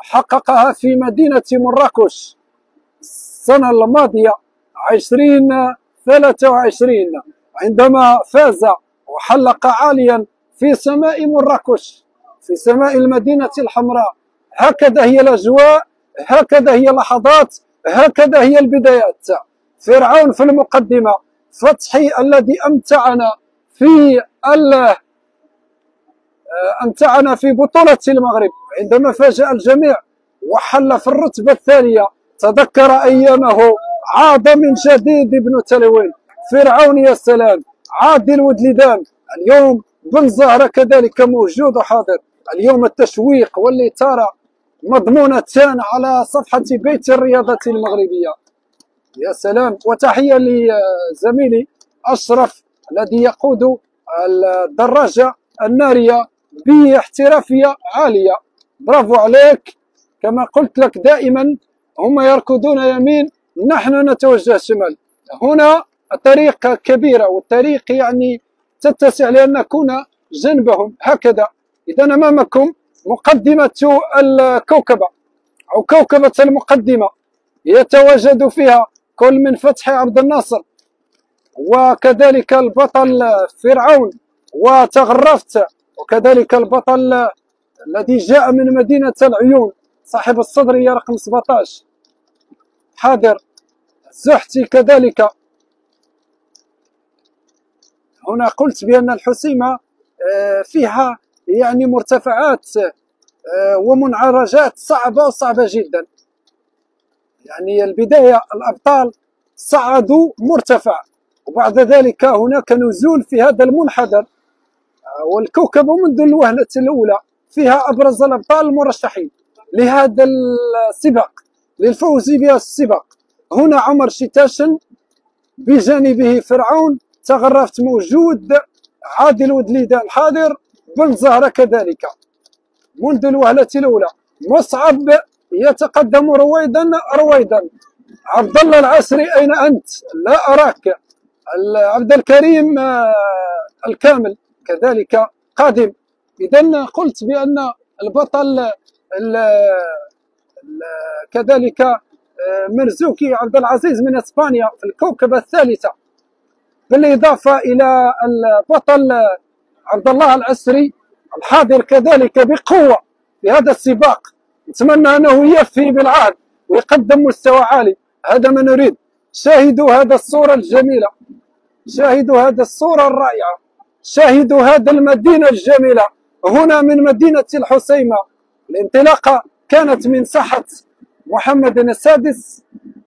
حققها في مدينة مراكش السنة الماضية 2023 عندما فاز وحلق عاليا في سماء مراكش، في سماء المدينة الحمراء. هكذا هي الأجواء، هكذا هي اللحظات، هكذا هي البدايات. فرعون في المقدمة، فتحي الذي أمتعنا في بطولة المغرب عندما فاجأ الجميع وحل في الرتبة الثانية. تذكر أيامه، عاد من جديد ابن تلوين. فرعون يا سلام، عادل ودلدان. اليوم بن زهرة كذلك موجود وحاضر. اليوم التشويق والإثارة مضمونتان على صفحة بيت الرياضة المغربية. يا سلام. وتحية لزميلي أشرف الذي يقود الدراجة النارية باحترافية عالية. برافو عليك. كما قلت لك دائما، هم يركضون يمين، نحن نتوجه شمال. هنا الطريق كبيرة، والطريق يعني تتسع لأن نكون جنبهم هكذا. إذا أمامكم مقدمة الكوكبة أو كوكبة المقدمة، يتواجد فيها كل من فتحي عبد الناصر وكذلك البطل فرعون وتغرفت، وكذلك البطل الذي جاء من مدينة العيون صاحب الصدرية رقم 17 حاضر زحتي كذلك. هنا قلت بأن الحسيمة فيها يعني مرتفعات ومنعرجات صعبة جدا. يعني البداية الأبطال صعدوا مرتفع، وبعد ذلك هناك نزول في هذا المنحدر، والكوكبة منذ الوهلة الأولى فيها أبرز الأبطال المرشحين لهذا السباق، للفوز بهذا السباق. هنا عمر شتاشن، بجانبه فرعون، تغرفت موجود، عادل ودليدان حاضر، بن زهرة كذلك منذ الوهلة الأولى. مصعب يتقدم رويدا. عبد الله العسري أين أنت؟ لا أراك. عبد الكريم الكامل كذلك قادم. إذا قلت بأن البطل كذلك مرزوقي عبد العزيز من اسبانيا في الكوكبة الثالثة، بالإضافة إلى البطل عبد الله العسري الحاضر كذلك بقوة في هذا السباق. نتمنى أنه يفي بالعهد ويقدم مستوى عالي، هذا ما نريد. شاهدوا هذا الصورة الجميلة، شاهدوا هذا الصورة الرائعة، شاهدوا هذا المدينة الجميلة. هنا من مدينة الحسيمة. الانطلاقة كانت من ساحة محمد السادس